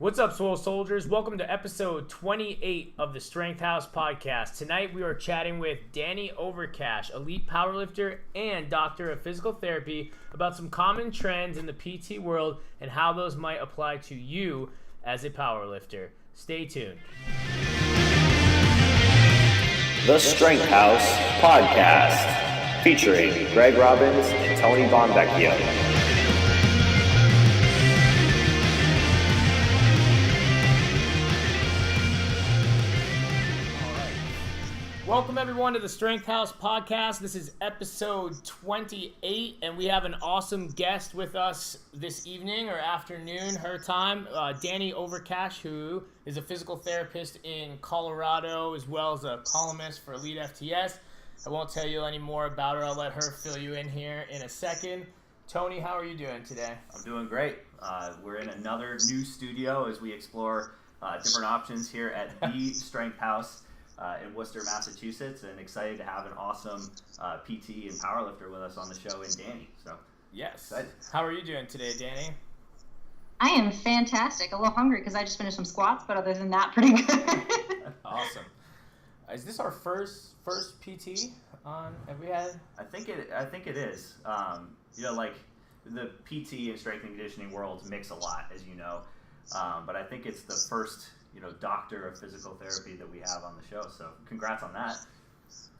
What's up, Swole Soldiers? Welcome to episode 28 of the Strength House podcast. Tonight we are chatting with Dani Overcash, elite powerlifter and doctor of physical therapy, about some common trends in the PT world and how those might apply to you as a powerlifter. Stay tuned. The Strength House podcast, featuring Greg Robbins and Tony Bonvecchio. Welcome everyone to the Strength House podcast. This is episode 28, and we have an awesome guest with us this evening or afternoon, her time, Dani Overcash, who is a physical therapist in Colorado, as well as a columnist for EliteFTS. I won't tell you any more about her. I'll let her fill you in here in a second. Tony, how are you doing today? I'm doing great. We're in another new studio as we explore different options here at the Strength House in Worcester, Massachusetts, and excited to have an awesome PT and powerlifter with us on the show in Dani. So, yes. Excited. How are you doing today, Dani? I am fantastic. A little hungry because I just finished some squats, but other than that, pretty good. Awesome. Is this our first PT on? Have we had? I think it is. Like the PT and strength and conditioning worlds mix a lot, as you know. But I think it's the first doctor of physical therapy that we have on the show. So congrats on that.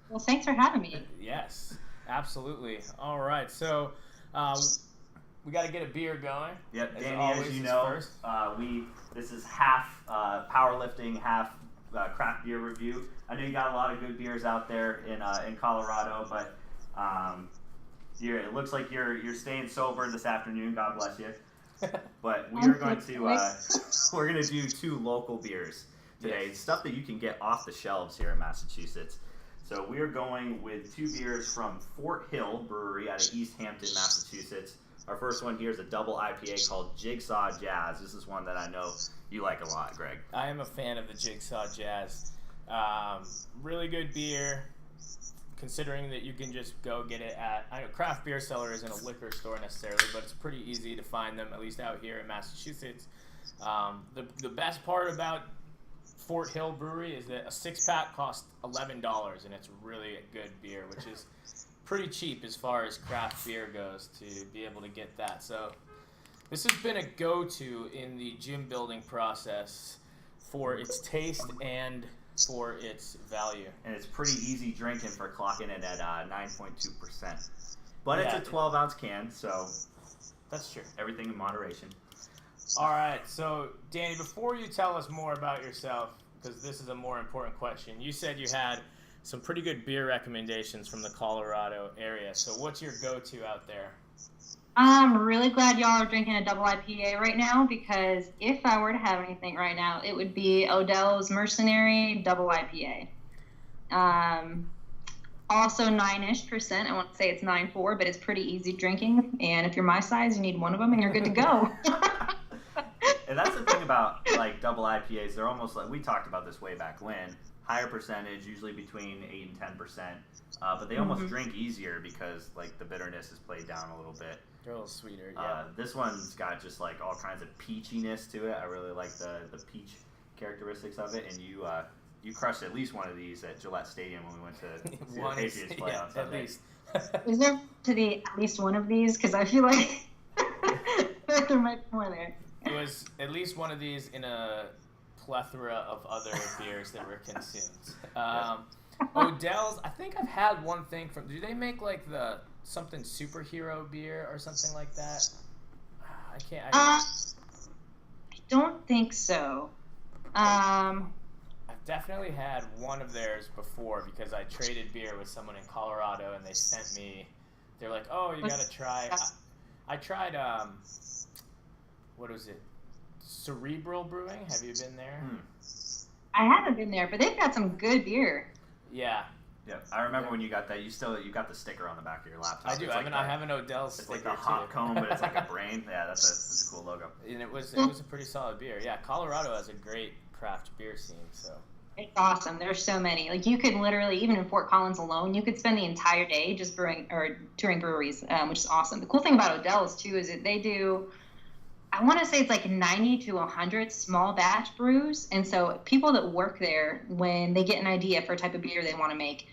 Well, thanks for having me. Yes, absolutely. All right. So we got to get a beer going. Yep. Dani, as you know, this is half powerlifting, half craft beer review. I know you got a lot of good beers out there in Colorado, but it looks like you're staying sober this afternoon. God bless you. But we're going to do two local beers today. Yes. Stuff that you can get off the shelves here in Massachusetts. So we're going with two beers from Fort Hill Brewery out of Easthampton, Massachusetts. Our first one here is a double IPA called Jigsaw Jazz. This is one that I know you like a lot, Greg. I am a fan of the Jigsaw Jazz. Really good beer, considering that you can just go get it at, I know Craft Beer Cellar isn't a liquor store necessarily, but it's pretty easy to find them, at least out here in Massachusetts. The best part about Fort Hill Brewery is that a 6-pack costs $11, and it's really a good beer, which is pretty cheap as far as craft beer goes to be able to get that. So this has been a go-to in the gym building process for its taste and for its value. And it's pretty easy drinking for clocking it at 9.2%. But it's a 12-ounce can, so that's true. Everything in moderation. All right, so Dani, before you tell us more about yourself, because this is a more important question, you said you had some pretty good beer recommendations from the Colorado area. So what's your go-to out there? I'm really glad y'all are drinking a double IPA right now, because if I were to have anything right now, it would be Odell's Mercenary double IPA. Also 9-ish%. I won't say it's 9.4, but it's pretty easy drinking. And if you're my size, you need one of them and you're good to go. And that's the thing about like double IPAs. They're almost like, we talked about this way back when, higher percentage, usually between 8 and 10%. But they almost drink easier because like the bitterness is played down a little bit. They're a little sweeter, yeah. This one's got just like all kinds of peachiness to it. I really like the peach characteristics of it. And you crushed at least one of these at Gillette Stadium when we went to see the Patriots play on Sunday. At least. Is there to be at least one of these? Because I feel like there might be more there. It was at least one of these in a plethora of other beers that were consumed. Odell's, I think I've had one thing from, do they make like the something superhero beer or something like that? I don't think so. I've definitely had one of theirs before because I traded beer with someone in Colorado and they sent me, they're like, oh, you gotta try, I tried, what was it? Cerebral Brewing. Have you been there? I haven't been there, but they've got some good beer. Yeah. Yeah, I remember when you got that. You got the sticker on the back of your laptop. I do. I have an Odell's sticker. It's like a hop cone, but it's like a brain. Yeah, that's a cool logo. And it was a pretty solid beer. Yeah, Colorado has a great craft beer scene. So it's awesome. There's so many. Like you could literally, even in Fort Collins alone, you could spend the entire day just touring breweries, which is awesome. The cool thing about Odell's too is that they do I want to say it's like 90 to 100 small batch brews. And so people that work there, when they get an idea for a type of beer they want to make,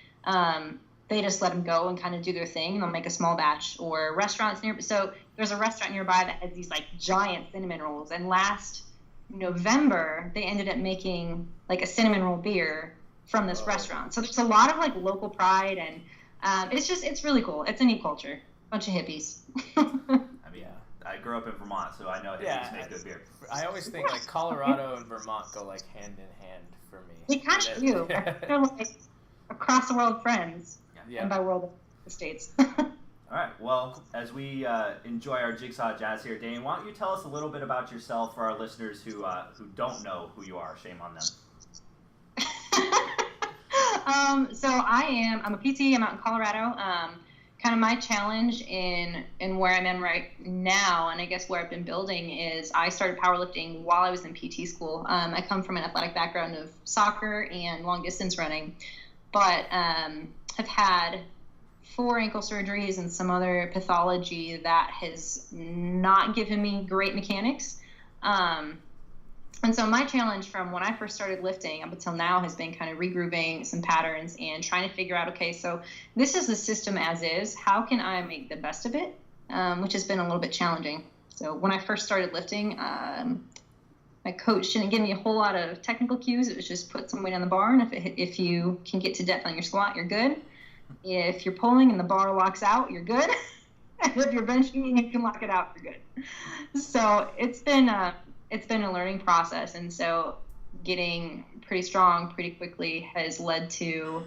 they just let them go and kind of do their thing. And they'll make a small batch. Or restaurants near. So there's a restaurant nearby that has these like giant cinnamon rolls. And last November, they ended up making like a cinnamon roll beer from this restaurant. So there's a lot of like local pride, and it's really cool. It's a neat culture. Bunch of hippies. I mean, I grew up in Vermont, so I know hippies make good beer. I always think like Colorado and Vermont go like hand in hand for me. They kind of do. They're like across the world friends. Yeah. And by world, the States. All right. Well, as we enjoy our Jigsaw Jazz here, Dane, why don't you tell us a little bit about yourself for our listeners who don't know who you are? Shame on them. So I'm a PT. I'm out in Colorado. Kind of my challenge in where I'm in right now, and I guess where I've been building, is I started powerlifting while I was in PT school. I come from an athletic background of soccer and long distance running, but have had 4 ankle surgeries and some other pathology that has not given me great mechanics. And so my challenge from when I first started lifting up until now has been kind of regrouping some patterns and trying to figure out, okay, so this is the system as is. How can I make the best of it? Which has been a little bit challenging. So when I first started lifting, my coach didn't give me a whole lot of technical cues. It was just put some weight on the bar, and if you can get to depth on your squat, you're good. If you're pulling and the bar locks out, you're good. And if you're benching and you can lock it out, you're good. So it's been a learning process, and so getting pretty strong pretty quickly has led to,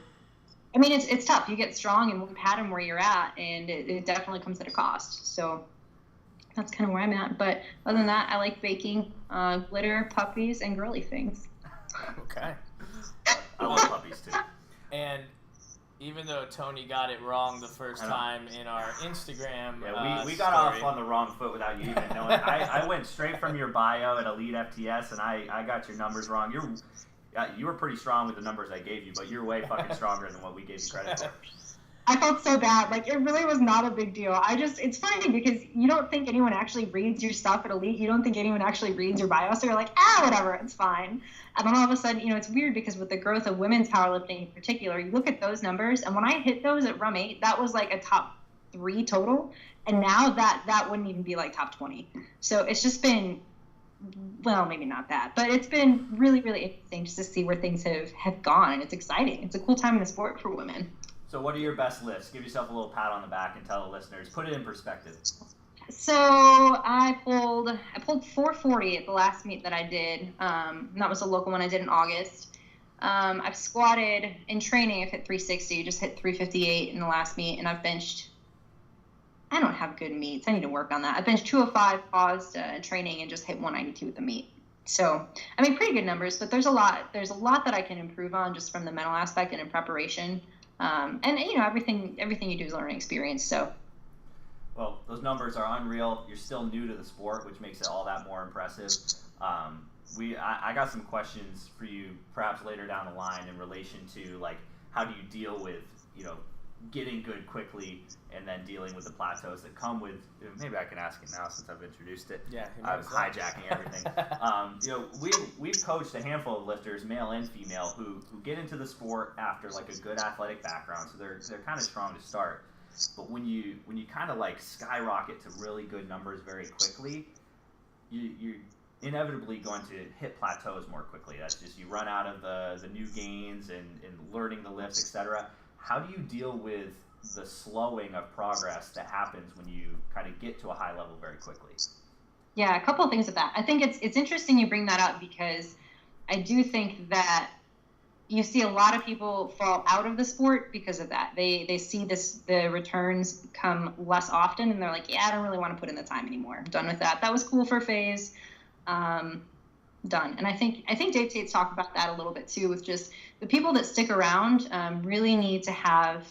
I mean, it's tough. You get strong in one pattern where you're at, and it definitely comes at a cost. So that's kind of where I'm at. But other than that, I like baking, glitter, puppies, and girly things. Okay. I love puppies too. And even though Tony got it wrong the first time in our Instagram, we got off on the wrong foot without you even knowing. I went straight from your bio at EliteFTS, and I got your numbers wrong. You were pretty strong with the numbers I gave you, but you're way fucking stronger than what we gave you credit for. I felt so bad. Like, it really was not a big deal. It's funny because you don't think anyone actually reads your stuff at Elite. You don't think anyone actually reads your bio. So you're like, whatever, it's fine. And then all of a sudden, it's weird because with the growth of women's powerlifting in particular, you look at those numbers, and when I hit those at Rum 8, that was like a top 3 total. And now that wouldn't even be like top 20. So it's just been, well, maybe not that, but it's been really, really interesting just to see where things have gone. And it's exciting. It's a cool time in the sport for women. So what are your best lifts? Give yourself a little pat on the back and tell the listeners. Put it in perspective. So I pulled 440 at the last meet that I did. That was a local one I did in August. I've squatted in training. I've hit 360, just hit 358 in the last meet, and I've benched. I don't have good meets. I need to work on that. I benched 205, paused training, and just hit 192 at the meet. So I mean, pretty good numbers, but there's a lot that I can improve on just from the mental aspect and in preparation. And everything you do is learning experience. So, well, those numbers are unreal. You're still new to the sport, which makes it all that more impressive. I got some questions for you, perhaps later down the line, in relation to like how do you deal with getting good quickly and then dealing with the plateaus that come with. Maybe I can ask it now since I've introduced it. Yeah, I was hijacking everything. We've coached a handful of lifters, male and female, who get into the sport after like a good athletic background, so they're kind of strong to start. But when you kind of like skyrocket to really good numbers very quickly, you're inevitably going to hit plateaus more quickly. That's just you run out of the new gains and learning the lifts, etc. How do you deal with the slowing of progress that happens when you kind of get to a high level very quickly? Yeah, a couple of things with that. I think it's interesting you bring that up because I do think that you see a lot of people fall out of the sport because of that. They see the returns come less often, and they're like, yeah, I don't really want to put in the time anymore. I'm done with that. That was cool for a phase. Done. And I think Dave Tate's talked about that a little bit too, with just the people that stick around really need to have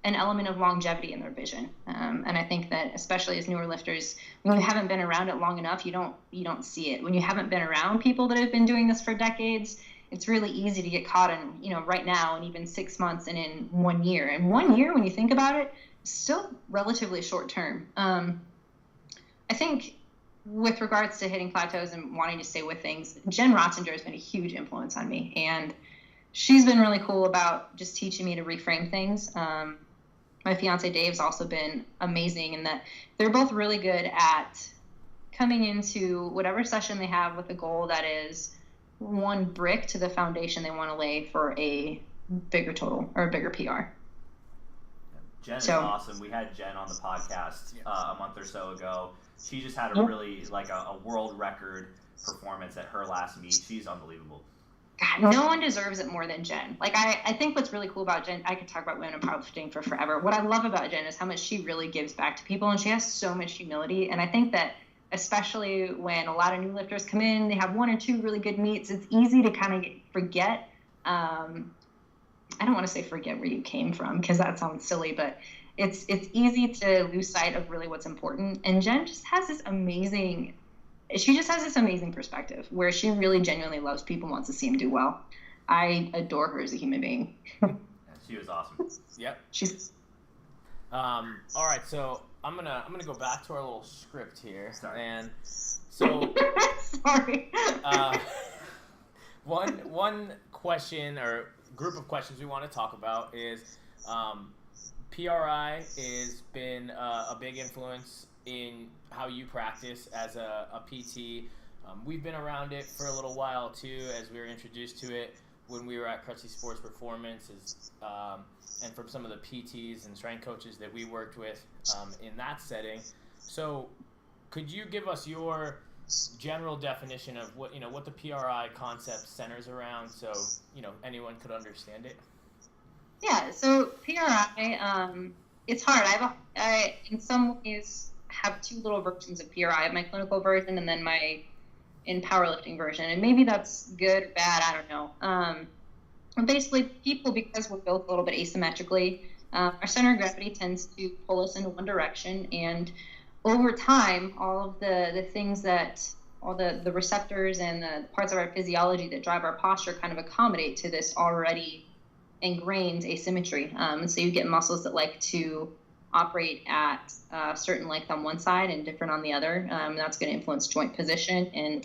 an element of longevity in their vision. And I think that especially as newer lifters, when you haven't been around it long enough, you don't see it. When you haven't been around people that have been doing this for decades, it's really easy to get caught in, right now and even 6 months and in 1 year. And 1 year, when you think about it, is still relatively short term. I think with regards to hitting plateaus and wanting to stay with things, Jen Rotzinger has been a huge influence on me, and she's been really cool about just teaching me to reframe things. My fiance Dave's also been amazing in that they're both really good at coming into whatever session they have with a goal that is one brick to the foundation they want to lay for a bigger total or a bigger PR. Jen is awesome. We had Jen on the podcast a month or so ago. She just had a really, like, a world record performance at her last meet. She's unbelievable. God, no one deserves it more than Jen. Like, I think what's really cool about Jen, I could talk about women in powerlifting for forever. What I love about Jen is how much she really gives back to people, and she has so much humility. And I think that especially when a lot of new lifters come in, they have one or two really good meets, it's easy to kind of forget. I don't want to say forget where you came from, because that sounds silly, but it's easy to lose sight of really what's important. And Jen just has this amazing perspective where she really genuinely loves people and wants to see them do well. I adore her as a human being. She was awesome. Yep. She's all right, so I'm gonna go back to our little script here. Sorry. And so sorry. One question or group of questions we want to talk about is PRI has been a big influence in how you practice as a PT. We've been around it for a little while too, as we were introduced to it when we were at Crutchy Sports Performance, and from some of the PTs and strength coaches that we worked with in that setting. So could you give us your general definition of what the PRI concept centers around, so anyone could understand it? Yeah, so PRI, it's hard. I in some ways have two little versions of PRI. I have my clinical version and then my in powerlifting version, and maybe that's good or bad, I don't know. Basically, people, because we're built a little bit asymmetrically, our center of gravity tends to pull us in one direction, and over time, all of the things that, all the receptors and the parts of our physiology that drive our posture kind of accommodate to this already ingrained asymmetry. So you get muscles that like to operate at a certain length on one side and different on the other. That's going to influence joint position. And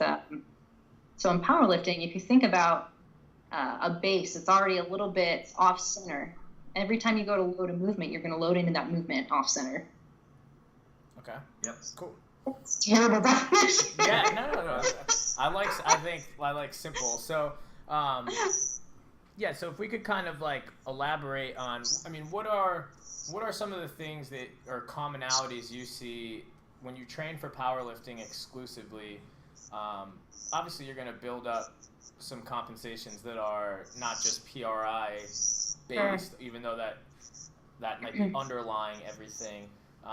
so in powerlifting, if you think about a base, it's already a little bit off center. Every time you go to load a movement, you're going to load into that movement off center. Okay. Yep. Cool. It's terrible definition. Yeah. No. I like simple. So, yeah. So if we could kind of like elaborate on, what are some of the things that are commonalities you see when you train for powerlifting exclusively? Obviously, you're going to build up some compensations that are not just PRI based, even though that might be underlying everything.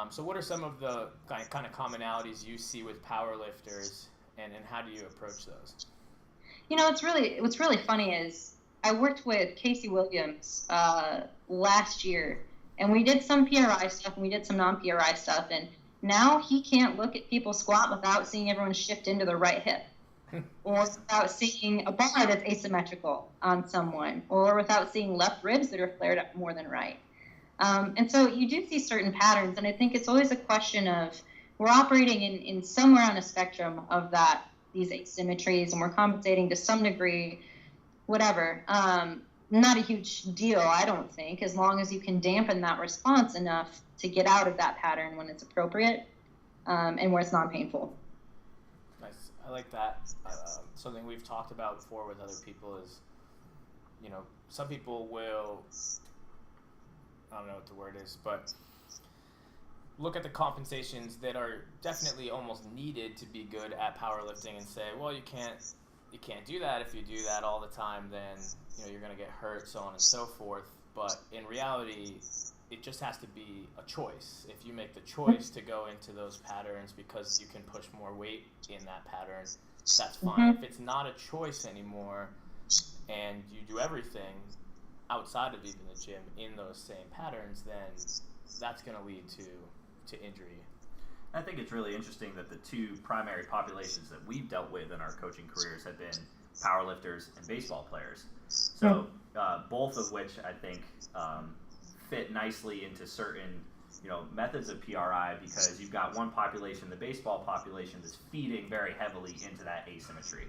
So what are some of the kind of commonalities you see with powerlifters, and how do you approach those? What's really funny is I worked with Casey Williams last year, and we did some PRI stuff and we did some non-PRI stuff, and now he can't look at people squat without seeing everyone shift into the right hip, or without seeing a bar that's asymmetrical on someone, or without seeing left ribs that are flared up more than right. And so you do see certain patterns, and I think it's always a question of we're operating in somewhere on a spectrum of these asymmetries, and we're compensating to some degree, whatever. Not a huge deal, I don't think, as long as you can dampen that response enough to get out of that pattern when it's appropriate, and where it's non-painful. Nice. I like that. Something we've talked about before with other people is, some people will, I don't know what the word is, but look at the compensations that are definitely almost needed to be good at powerlifting and say, well, you can't do that. If you do that all the time, then you're going to get hurt, so on and so forth. But in reality, it just has to be a choice. If you make the choice to go into those patterns because you can push more weight in that pattern, that's fine. If it's not a choice anymore and you do everything outside of even the gym in those same patterns, then that's going to lead to injury. I think it's really interesting that the two primary populations that we've dealt with in our coaching careers have been powerlifters and baseball players. So both of which I think fit nicely into certain methods of PRI, because you've got one population, the baseball population, that's feeding very heavily into that asymmetry.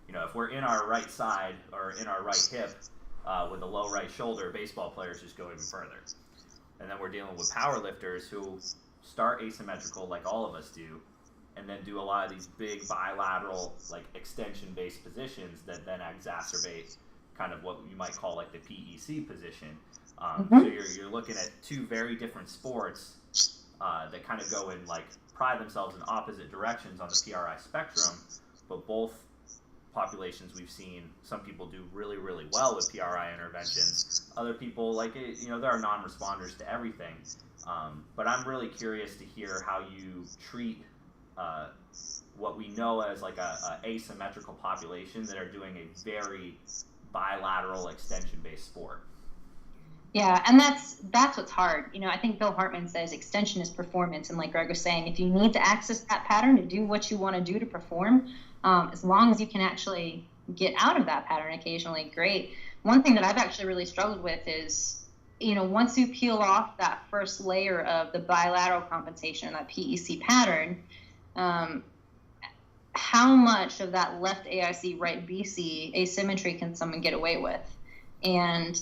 If we're in our right side or in our right hip with a low right shoulder, baseball players just go even further. And then we're dealing with powerlifters who start asymmetrical like all of us do, and then do a lot of these big bilateral, like extension-based positions that then exacerbate kind of what you might call like the PEC position. So you're looking at two very different sports that kind of go in, like, pride themselves in opposite directions on the PRI spectrum, but both populations we've seen, some people do really, really well with PRI interventions. Other people, like, there are non-responders to everything. But I'm really curious to hear how you treat what we know as like a asymmetrical population that are doing a very bilateral extension-based sport. Yeah, and that's what's hard. I think Bill Hartman says extension is performance, and like Greg was saying, if you need to access that pattern to do what you want to do to perform, as long as you can actually get out of that pattern occasionally, great. One thing that I've actually really struggled with is, once you peel off that first layer of the bilateral compensation, that PEC pattern, how much of that left AIC, right BC asymmetry can someone get away with? And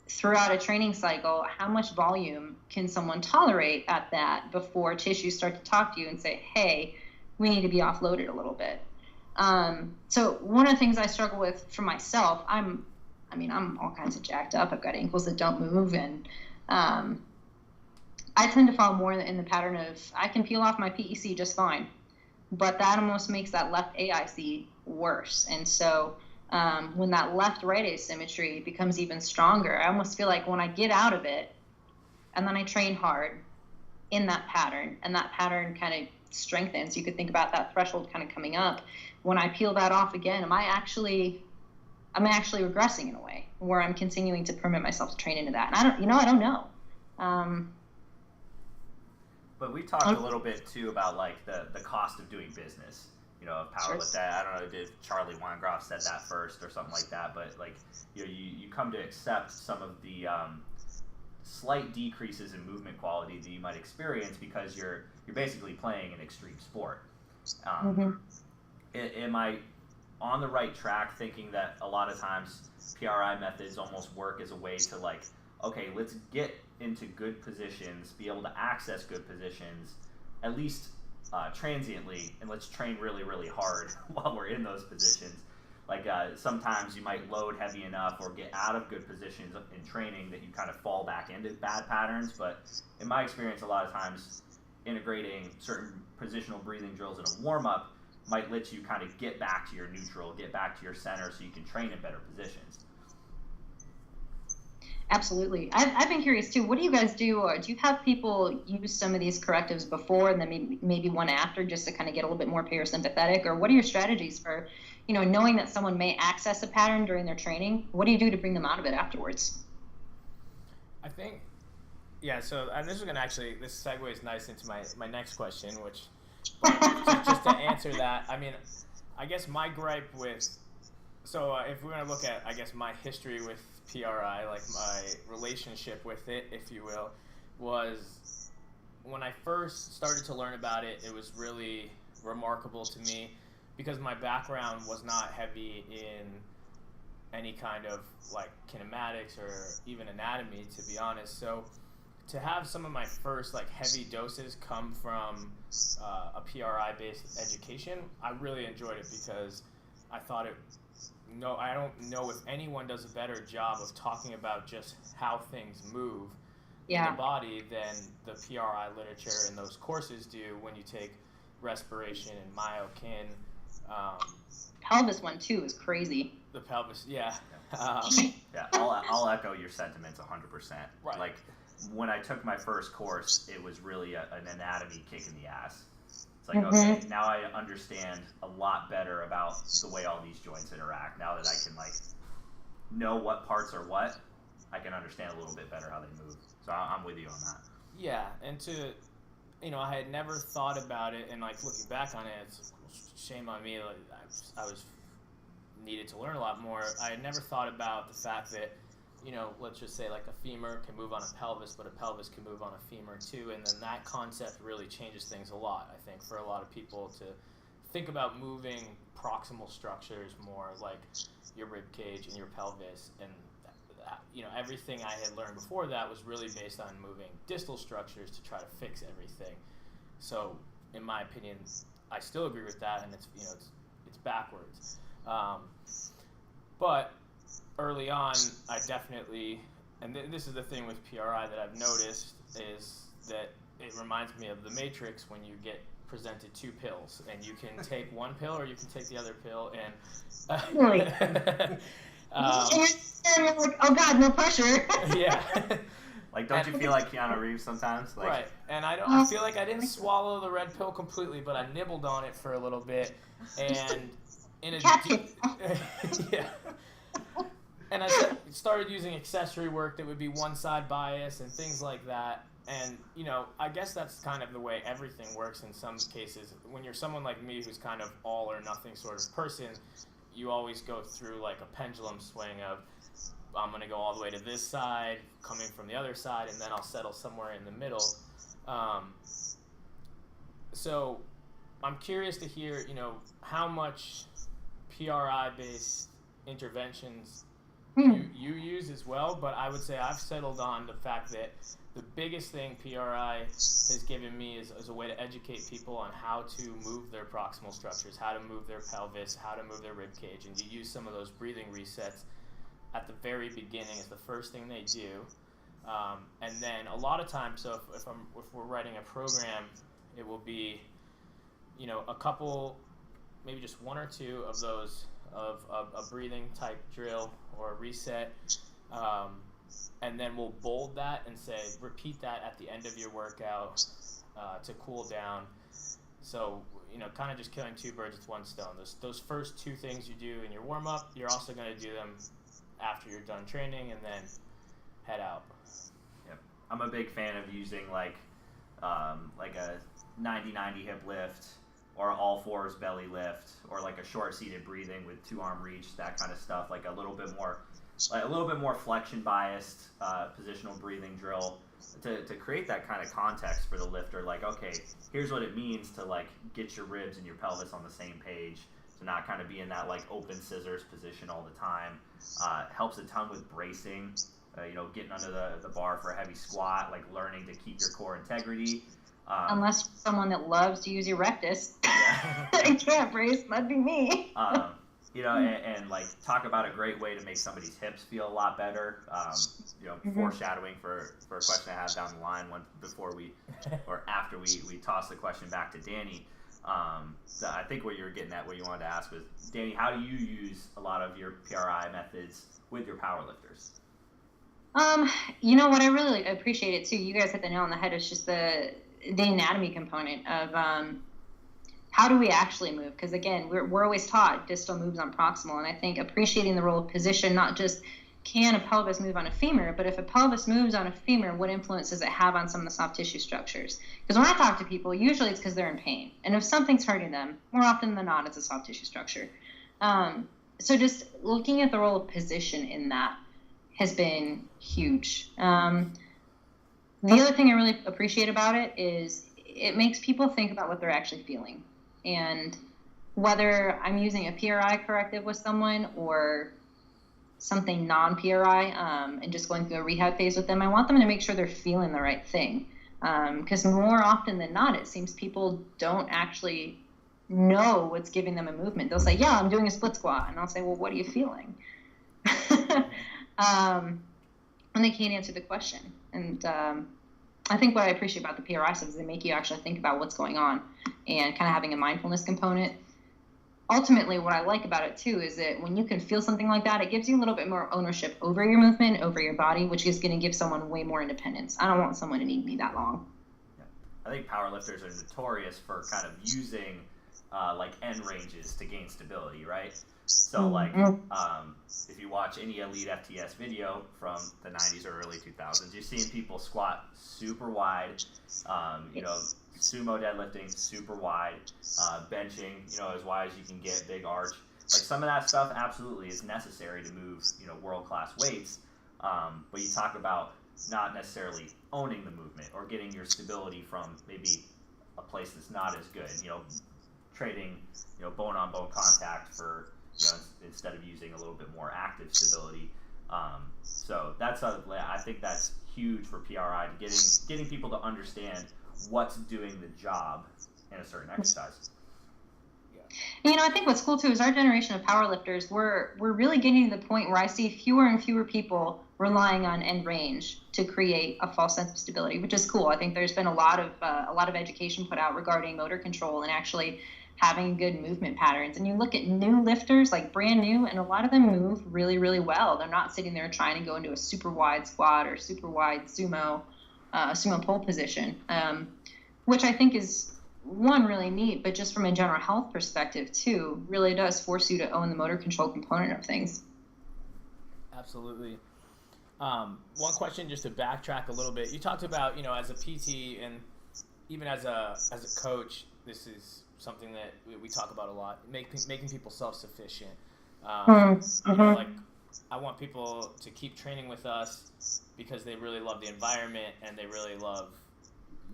throughout a training cycle, how much volume can someone tolerate at that before tissues start to talk to you and say, hey, we need to be offloaded a little bit? So one of the things I struggle with for myself, I'm all kinds of jacked up. I've got ankles that don't move, and I tend to fall more in the pattern of I can peel off my PEC just fine, but that almost makes that left AIC worse. And so when that left-right asymmetry becomes even stronger, I almost feel like when I get out of it and then I train hard in that pattern, and that pattern kind of strengthens, you could think about that threshold kind of coming up. When I peel that off again, am I actually regressing in a way where I'm continuing to permit myself to train into that? And I don't know. But we talked a little bit too about like the cost of doing business, of powerlifting. Sure. I don't know, did Charlie Weingroff said that first or something like that, but like you come to accept some of the slight decreases in movement quality that you might experience because you're basically playing an extreme sport. Am I on the right track thinking that a lot of times PRI methods almost work as a way to like, okay, let's get into good positions, be able to access good positions, at least transiently, and let's train really, really hard while we're in those positions. Like sometimes you might load heavy enough or get out of good positions in training that you kind of fall back into bad patterns. But in my experience, a lot of times integrating certain positional breathing drills in a warm-up might let you kind of get back to your neutral, get back to your center so you can train in better positions. Absolutely. I've been curious too. What do you guys do? Or do you have people use some of these correctives before and then maybe one after, just to kind of get a little bit more parasympathetic? Or what are your strategies for, knowing that someone may access a pattern during their training? What do you do to bring them out of it afterwards? I think, yeah. So this segues nice into my next question, which just to answer that. I guess my gripe with, if we're gonna look at, my history with PRI, like my relationship with it, if you will, was when I first started to learn about it, it was really remarkable to me because my background was not heavy in any kind of like kinematics or even anatomy, to be honest. So to have some of my first like heavy doses come from a PRI based education, I really enjoyed it because I thought I don't know if anyone does a better job of talking about just how things move in the body than the PRI literature and those courses do when you take respiration and myokin. Pelvis one too is crazy. The pelvis, yeah. I'll echo your sentiments 100%. Right. Like when I took my first course, it was really an anatomy kick in the ass. It's like, okay, now I understand a lot better about the way all these joints interact. Now that I can like know what parts are what, I can understand a little bit better how they move. So I'm with you on that. Yeah, and I had never thought about it, and like looking back on it, it's shame on me. Like I was needed to learn a lot more. I had never thought about the fact that let's just say like a femur can move on a pelvis, but a pelvis can move on a femur too. And then that concept really changes things a lot, I think, for a lot of people to think about moving proximal structures more, like your rib cage and your pelvis. And everything I had learned before that was really based on moving distal structures to try to fix everything. So in my opinion, I still agree with that, and it's backwards. But early on, I definitely, and this is the thing with PRI that I've noticed, is that it reminds me of the Matrix when you get presented 2 pills, and you can take one pill or you can take the other pill, and Really? You're like, oh God, no pressure. Yeah. Like, don't you feel like Keanu Reeves sometimes? Like, right. And I feel like I didn't swallow the red pill completely, but I nibbled on it for a little bit, and in a yeah. And I started using accessory work that would be one side bias and things like that. And, I guess that's kind of the way everything works in some cases. When you're someone like me who's kind of all or nothing sort of person, you always go through like a pendulum swing of, I'm going to go all the way to this side, coming from the other side, and then I'll settle somewhere in the middle. So I'm curious to hear, how much PRI-based interventions you use as well, but I would say I've settled on the fact that the biggest thing PRI has given me is a way to educate people on how to move their proximal structures, how to move their pelvis, how to move their rib cage, and you use some of those breathing resets at the very beginning is the first thing they do. And then a lot of times, so if we're writing a program, it will be, a couple, maybe just 1 or 2 of those of a breathing type drill or a reset, and then we'll bold that and say repeat that at the end of your workout to cool down. So kind of just killing 2 birds with 1 stone. Those first 2 things you do in your warm up, you're also going to do them after you're done training, and then head out. Yep. I'm a big fan of using like a 90-90 hip lift, or all fours belly lift, or like a short seated breathing with 2-arm reach, that kind of stuff. Like a little bit more flexion biased positional breathing drill to create that kind of context for the lifter. Like, okay, here's what it means to like get your ribs and your pelvis on the same page, to not kind of be in that like open scissors position all the time. Helps a ton with bracing, getting under the bar for a heavy squat, like learning to keep your core integrity. Unless you're someone that loves to use your rectus. Yeah. I can't brace, that'd be me. And like talk about a great way to make somebody's hips feel a lot better. Foreshadowing for a question I have down the line after we toss the question back to Danny. So I think what you were getting at, what you wanted to ask was, Danny, how do you use a lot of your PRI methods with your powerlifters? What I really appreciate it too, you guys hit the nail on the head, is just the anatomy component of how do we actually move? Because again, we're always taught distal moves on proximal, and I think appreciating the role of position, not just can a pelvis move on a femur, but if a pelvis moves on a femur, what influence does it have on some of the soft tissue structures? Because when I talk to people, usually it's because they're in pain, and if something's hurting them, more often than not, it's a soft tissue structure. So just looking at the role of position in that has been huge. The other thing I really appreciate about it is it makes people think about what they're actually feeling. And whether I'm using a PRI corrective with someone or something non-PRI and just going through a rehab phase with them, I want them to make sure they're feeling the right thing. Because more often than not, it seems people don't actually know what's giving them a movement. They'll say, yeah, I'm doing a split squat. And I'll say, well, what are you feeling? And they can't answer the question. And I think what I appreciate about the PRI stuff is they make you actually think about what's going on and kind of having a mindfulness component. Ultimately, what I like about it too is that when you can feel something like that, it gives you a little bit more ownership over your movement, over your body, which is going to give someone way more independence. I don't want someone to need me that long. Yeah. I think powerlifters are notorious for kind of using like end ranges to gain stability, right? So like if you watch any EliteFTS video from the 90s or early 2000s, you're seeing people squat super wide, sumo deadlifting super wide, benching, as wide as you can get, big arch. Like some of that stuff absolutely is necessary to move, world-class weights. But you talk about not necessarily owning the movement or getting your stability from maybe a place that's not as good, trading, bone on bone contact for, instead of using a little bit more active stability. So I think that's huge for PRI, getting people to understand what's doing the job in a certain exercise. I think what's cool too is our generation of powerlifters, we're really getting to the point where I see fewer and fewer people relying on end range to create a false sense of stability, which is cool. I think there's been a lot of education put out regarding motor control and actually having good movement patterns. And you look at new lifters, like brand new, and a lot of them move really, really well. They're not sitting there trying to go into a super wide squat or super wide sumo pole position, which I think is one, really neat, but just from a general health perspective too, really does force you to own the motor control component of things. Absolutely. One question, just to backtrack a little bit. You talked about, as a PT and even as a coach, this is something that we talk about a lot, making people self-sufficient. Like, I want people to keep training with us because they really love the environment and they really love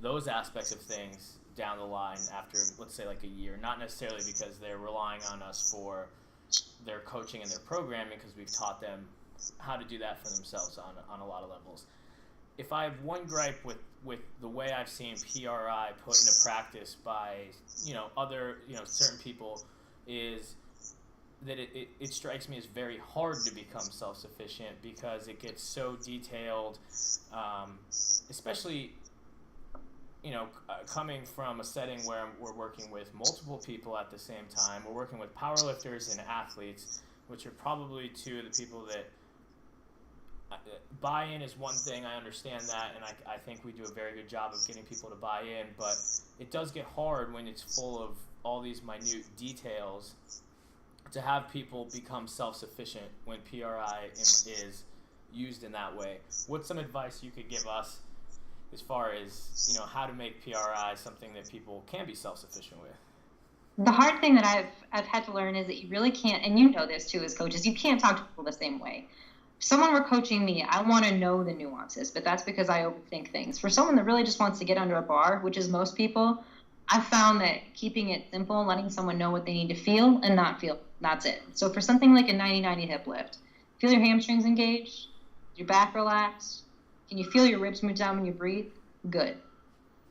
those aspects of things down the line after, let's say, like a year, not necessarily because they're relying on us for their coaching and their programming, because we've taught them how to do that for themselves on a lot of levels. If I have one gripe with the way I've seen PRI put into practice by other certain people, is that it strikes me as very hard to become self-sufficient because it gets so detailed, especially coming from a setting where we're working with multiple people at the same time. We're working with powerlifters and athletes, which are probably two of the people that buy-in is one thing. I understand that, and I think we do a very good job of getting people to buy in, but it does get hard when it's full of all these minute details to have people become self-sufficient when PRI is used in that way. What's some advice you could give us as far as how to make PRI something that people can be self-sufficient with? The hard thing that I've had to learn is that you really can't, and this too as coaches, you can't talk to people the same way. If someone were coaching me, I want to know the nuances, but that's because I overthink things. For someone that really just wants to get under a bar, which is most people, I've found that keeping it simple, letting someone know what they need to feel and not feel, that's it. So for something like a 90-90 hip lift, feel your hamstrings engaged, your back relaxed. Can you feel your ribs move down when you breathe? Good.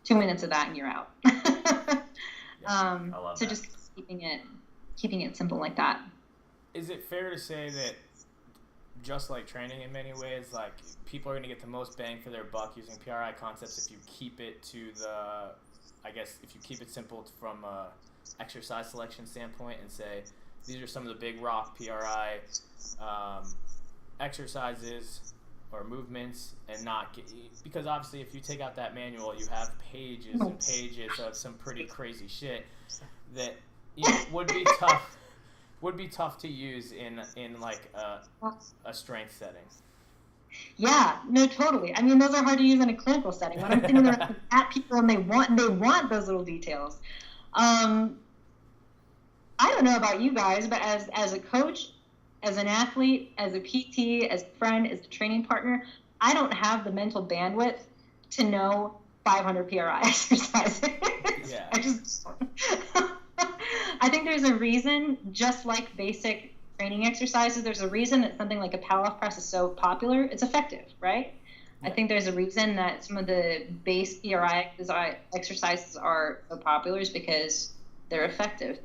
2 minutes of that and you're out. I love that. Just keeping it simple like that. Is it fair to say that, just like training in many ways, like people are going to get the most bang for their buck using PRI concepts if you keep it if you keep it simple from a exercise selection standpoint and say, these are some of the big rock PRI exercises or movements, and because obviously if you take out that manual, you have pages and pages of some pretty crazy shit that would be tough to use in like a strength setting. Yeah, no, totally. I mean, those are hard to use in a clinical setting. When I'm sitting there at people and they want those little details. I don't know about you guys, but as a coach, as an athlete, as a PT, as a friend, as a training partner, I don't have the mental bandwidth to know 500 PRI exercises. Yeah. I think there's a reason, just like basic training exercises, there's a reason that something like a powerlift press is so popular. It's effective, right? Yeah. I think there's a reason that some of the base PRI exercises are so popular is because they're effective.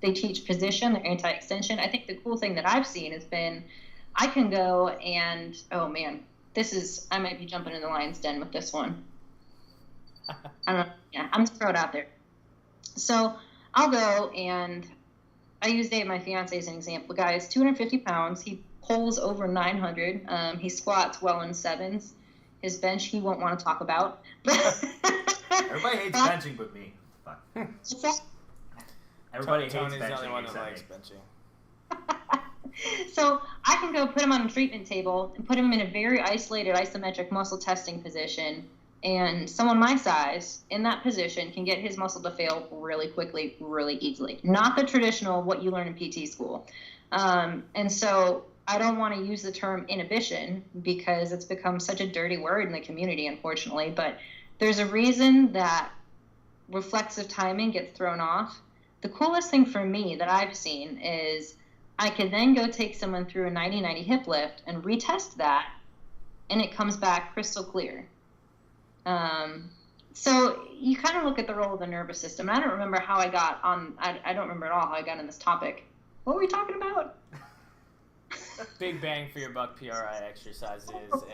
They teach position, they're anti-extension. I think the cool thing that I've seen has been I can go and, oh man, I might be jumping in the lion's den with this one. I don't know. Yeah, I'm just throwing it out there. So I'll go and I use Dave, my fiance, as an example. The guy is 250 pounds. He pulls over 900. He squats well in sevens. His bench he won't want to talk about. Everybody hates benching but me. Fuck. Everybody hates Tony's benching. the only one that likes benching. So I can go put him on a treatment table and put him in a very isolated isometric muscle testing position, and someone my size in that position can get his muscle to fail really quickly, really easily. Not the traditional what you learn in PT school. And so I don't want to use the term inhibition because it's become such a dirty word in the community, unfortunately, but there's a reason that reflexive timing gets thrown off. The coolest thing for me that I've seen is I could then go take someone through a 90-90 hip lift and retest that, and it comes back crystal clear. So you kind of look at the role of the nervous system. I don't remember how I got on, I don't remember at all how I got on this topic. What were we talking about? Big bang for your buck PRI exercises.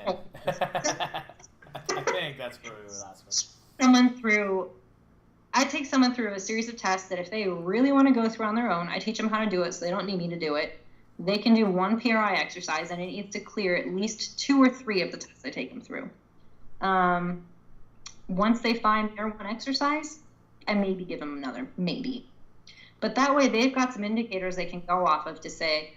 And I think that's where we were last one. I take someone through a series of tests that if they really want to go through on their own, I teach them how to do it so they don't need me to do it. They can do one PRI exercise, and it needs to clear at least 2 or 3 of the tests I take them through. Once they find their one exercise, I maybe give them another, maybe. But that way they've got some indicators they can go off of to say,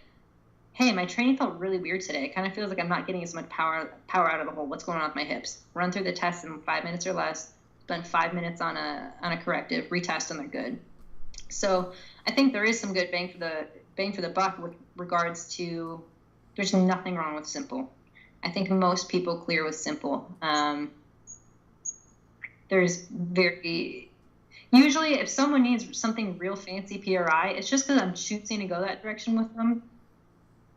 hey, my training felt really weird today. It kind of feels like I'm not getting as much power out of the hole. What's going on with my hips? Run through the test in 5 minutes or less, spend 5 minutes on a corrective, retest, and they're good. So I think there is some good bang for the buck with regards to there's nothing wrong with simple. I think most people clear with simple. Usually if someone needs something real fancy PRI, it's just because I'm choosing to go that direction with them.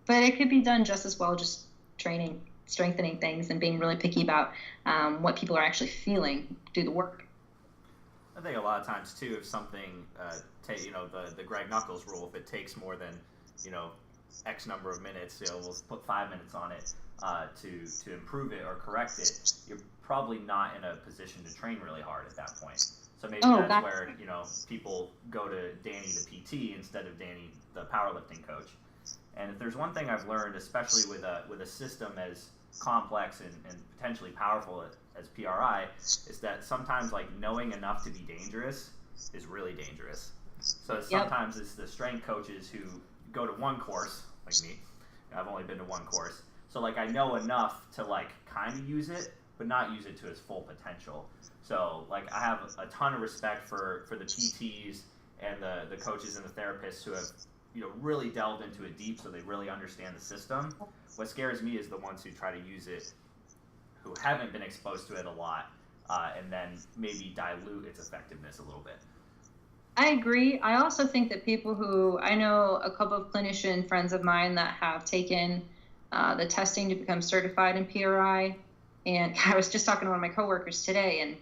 But it could be done just as well, just training, strengthening things, and being really picky about what people are actually feeling, do the work. I think a lot of times too, if something, the Greg Knuckles rule, if it takes more than, X number of minutes, we'll put 5 minutes on it to improve it or correct it, you're probably not in a position to train really hard at that point. So maybe that's where, people go to Danny the PT instead of Danny the powerlifting coach. And if there's one thing I've learned, especially with a system as complex and potentially powerful as PRI, is that sometimes knowing enough to be dangerous is really dangerous. So sometimes it's the strength coaches who go to one course, like me. I've only been to one course. So I know enough to kind of use it, but not use it to its full potential. So I have a ton of respect for the PTs and the coaches and the therapists who have really delved into it deep so they really understand the system. What scares me is the ones who try to use it who haven't been exposed to it a lot and then maybe dilute its effectiveness a little bit. I agree. I also think that people who, I know a couple of clinician friends of mine that have taken the testing to become certified in PRI, and I was just talking to one of my coworkers today, and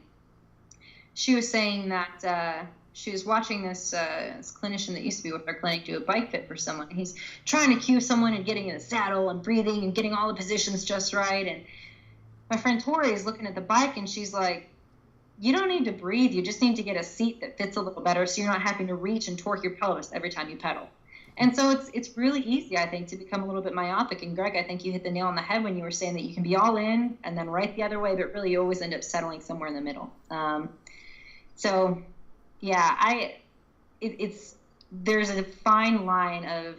she was saying that she was watching this clinician that used to be with our clinic do a bike fit for someone. He's trying to cue someone and getting in the saddle and breathing and getting all the positions just right. And my friend Tori is looking at the bike, and she's like, you don't need to breathe. You just need to get a seat that fits a little better so you're not having to reach and torque your pelvis every time you pedal. And so it's really easy, I think, to become a little bit myopic. And Greg, I think you hit the nail on the head when you were saying that you can be all in and then right the other way, but really you always end up settling somewhere in the middle. So yeah, there's a fine line of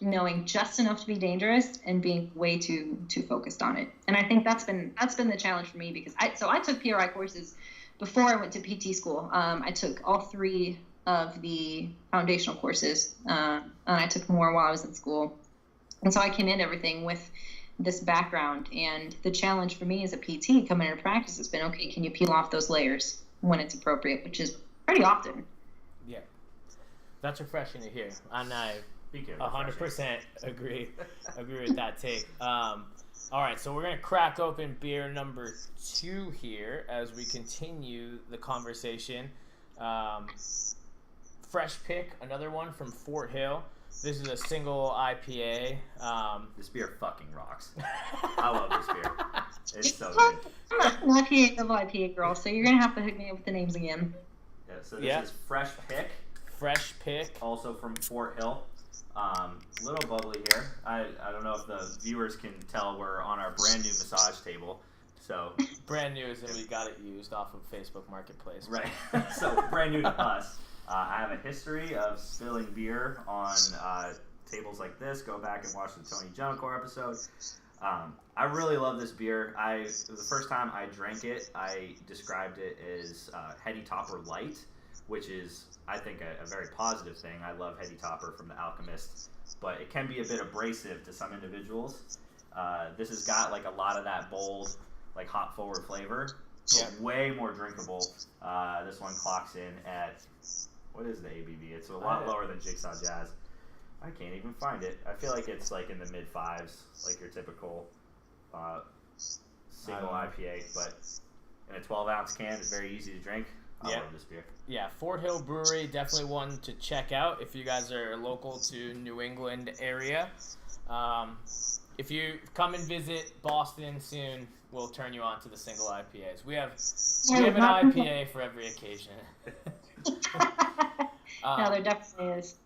knowing just enough to be dangerous and being way too focused on it. And I think that's been the challenge for me, because I took PRI courses before I went to PT school. I took all 3 of the foundational courses, and I took more while I was in school. And so I came into everything with this background. And the challenge for me as a PT coming into practice has been, okay, can you peel off those layers when it's appropriate, which is pretty often. Yeah, that's refreshing to hear, and I 100% agree with that take. All right, so we're gonna crack open beer number 2 here as we continue the conversation. Fresh Pick, another one from Fort Hill. This is a single IPA. This beer fucking rocks. I love this beer. It's so good. I'm an IPA girl, so you're gonna have to hook me up with the names again. Yeah, so this is Fresh Pick. Fresh Pick. Also from Fort Hill. Little bubbly here. I don't know if the viewers can tell we're on our brand new massage table. So brand new as in we got it used off of Facebook Marketplace. Right. So brand new to us. I have a history of spilling beer on tables like this. Go back and watch the Tony Jonacore episode. I really love this beer. The first time I drank it, I described it as Heady Topper Light. which is, I think, a very positive thing. I love Heady Topper from The Alchemist, but it can be a bit abrasive to some individuals. This has got like a lot of that bold, like hop forward flavor, so way more drinkable. This one clocks in at, what is the ABV? It's a lot lower than Jigsaw Jazz. I can't even find it. I feel like it's like in the mid 5s, like your typical single IPA, but in a 12-ounce can, it's very easy to drink. I love this beer. Yeah, Fort Hill Brewery, definitely one to check out if you guys are local to New England area. If you come and visit Boston soon, we'll turn you on to the single IPAs. We have an IPA for every occasion. No, there definitely is.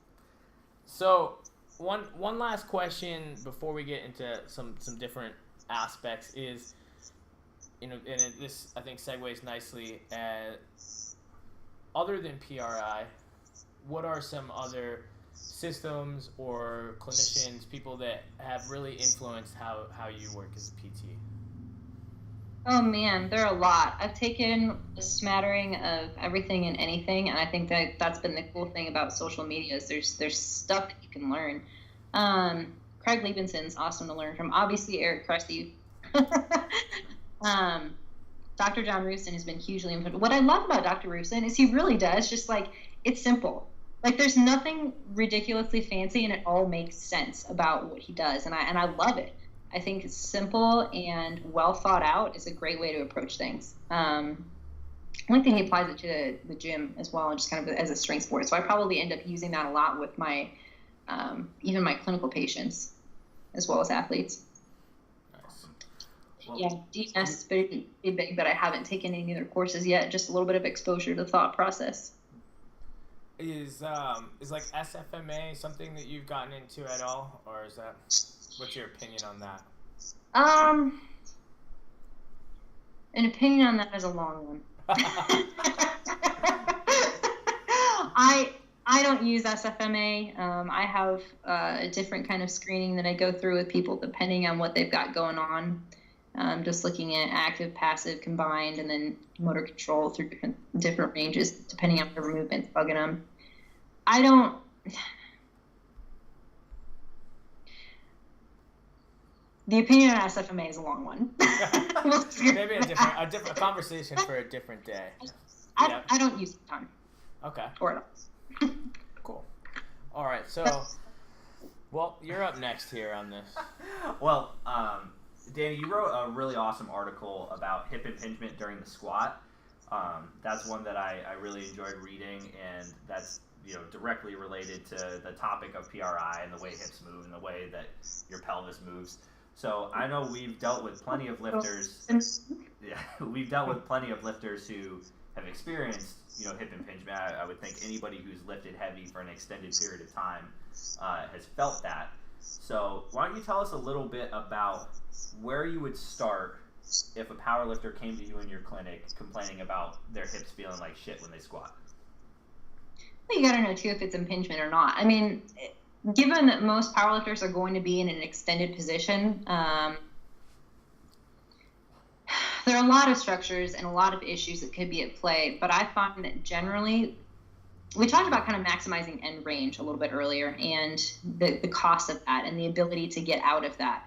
So, one last question before we get into some different aspects is, and this I think segues nicely. Other than PRI, what are some other systems or clinicians, people that have really influenced how you work as a PT? Oh man, there are a lot. I've taken a smattering of everything and anything, and I think that's been the cool thing about social media is there's stuff that you can learn. Craig Liebenson's awesome to learn from. Obviously, Eric Cressy. Dr. John Roofson has been hugely important. What I love about Dr. Roofson is he really does just like, it's simple. Like there's nothing ridiculously fancy and it all makes sense about what he does. And I love it. I think it's simple and well thought out is a great way to approach things. One thing he applies it to the gym as well, and just kind of as a strength sport. So I probably end up using that a lot with my, even my clinical patients as well as athletes. Well, yeah, DNS is pretty big, but I haven't taken any other courses yet. Just a little bit of exposure to the thought process. Is like SFMA something that you've gotten into at all, or is that, what's your opinion on that? An opinion on that is a long one. I don't use SFMA. I have a different kind of screening that I go through with people depending on what they've got going on. Just looking at active, passive, combined, and then motor control through different ranges depending on whatever movement's bugging them. The opinion on SFMA is a long one. Maybe a different conversation for a different day. I don't use it a ton. Okay. Or at all. Cool. All right. So, well, you're up next here on this. Well, Danny, you wrote a really awesome article about hip impingement during the squat. That's one that I really enjoyed reading, and that's directly related to the topic of PRI and the way hips move and the way that your pelvis moves. So I know we've dealt with plenty of lifters. Yeah, we've dealt with plenty of lifters who have experienced hip impingement. I would think anybody who's lifted heavy for an extended period of time has felt that. So why don't you tell us a little bit about where you would start if a powerlifter came to you in your clinic complaining about their hips feeling like shit when they squat? Well, you got to know too if it's impingement or not. I mean, given that most powerlifters are going to be in an extended position, there are a lot of structures and a lot of issues that could be at play. But I find that generally, we talked about kind of maximizing end range a little bit earlier and the cost of that and the ability to get out of that.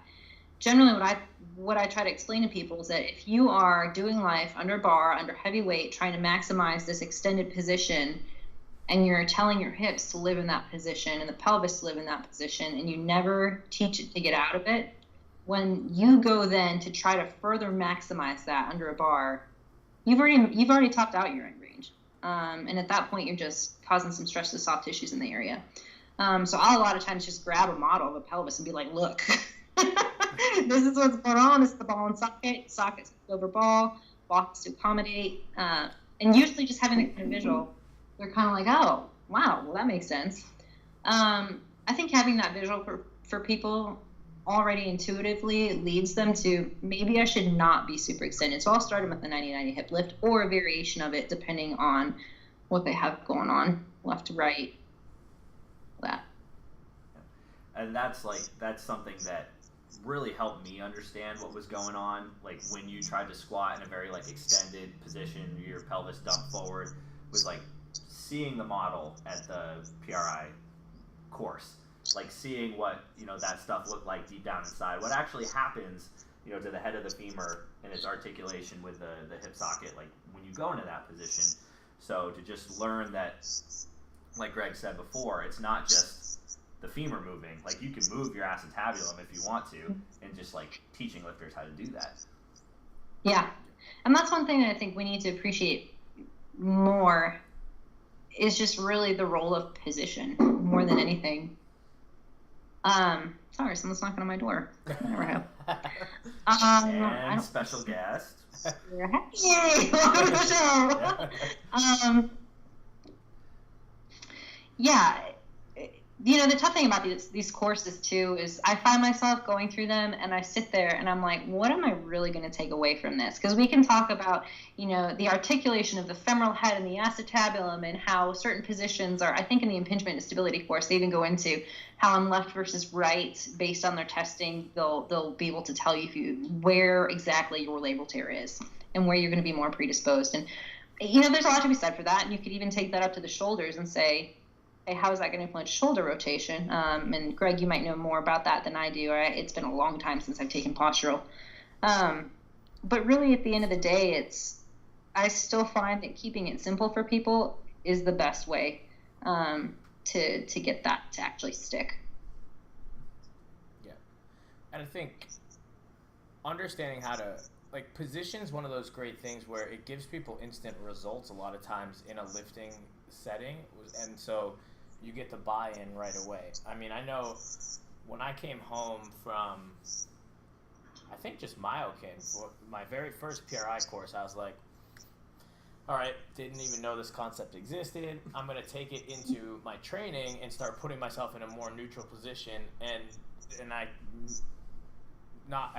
Generally, what I try to explain to people is that if you are doing life under bar, under heavy weight, trying to maximize this extended position, and you're telling your hips to live in that position and the pelvis to live in that position, and you never teach it to get out of it, when you go then to try to further maximize that under a bar, you've already topped out your end range. And at that point, you're just causing some stress to soft tissues in the area. So I'll a lot of times just grab a model of a pelvis and be like, look, this is what's going on. This is the ball and socket's over ball has to accommodate. And usually just having that kind of visual, they're kind of like, oh, wow, well, that makes sense. I think having that visual for people already intuitively leads them to maybe I should not be super extended. So I'll start them with the 90-90 hip lift or a variation of it depending on what they have going on, left to right, that. And that's something that really helped me understand what was going on. Like when you tried to squat in a very extended position, your pelvis dumped forward, was seeing the model at the PRI course, like seeing what, that stuff looked like deep down inside, what actually happens, to the head of the femur and its articulation with the hip socket, like when you go into that position. So to just learn that, like Greg said before, it's not just the femur moving. Like you can move your acetabulum if you want to, and just like teaching lifters how to do that. Yeah, and that's one thing that I think we need to appreciate more, is just really the role of position more than anything. Sorry, someone's knocking on my door. I never have. And special guest. Hey, welcome to the show. Yeah, the tough thing about these courses too is I find myself going through them and I sit there and I'm like, what am I really going to take away from this? Because we can talk about, the articulation of the femoral head and the acetabulum and how certain positions are, I think in the impingement and stability course, they even go into how on left versus right, based on their testing, they'll be able to tell you where exactly your labral tear is and where you're going to be more predisposed. And, there's a lot to be said for that. And you could even take that up to the shoulders and say, hey, how is that going to influence shoulder rotation? And Greg, you might know more about that than I do. Right? It's been a long time since I've taken postural. But really, at the end of the day, I still find that keeping it simple for people is the best way to get that to actually stick. Yeah. And I think understanding how to, position is one of those great things where it gives people instant results a lot of times in a lifting setting. And so you get the buy-in right away. I mean, I know when I came home from, I think just Myokin, for my very first PRI course, I was like, all right, didn't even know this concept existed. I'm going to take it into my training and start putting myself in a more neutral position. And I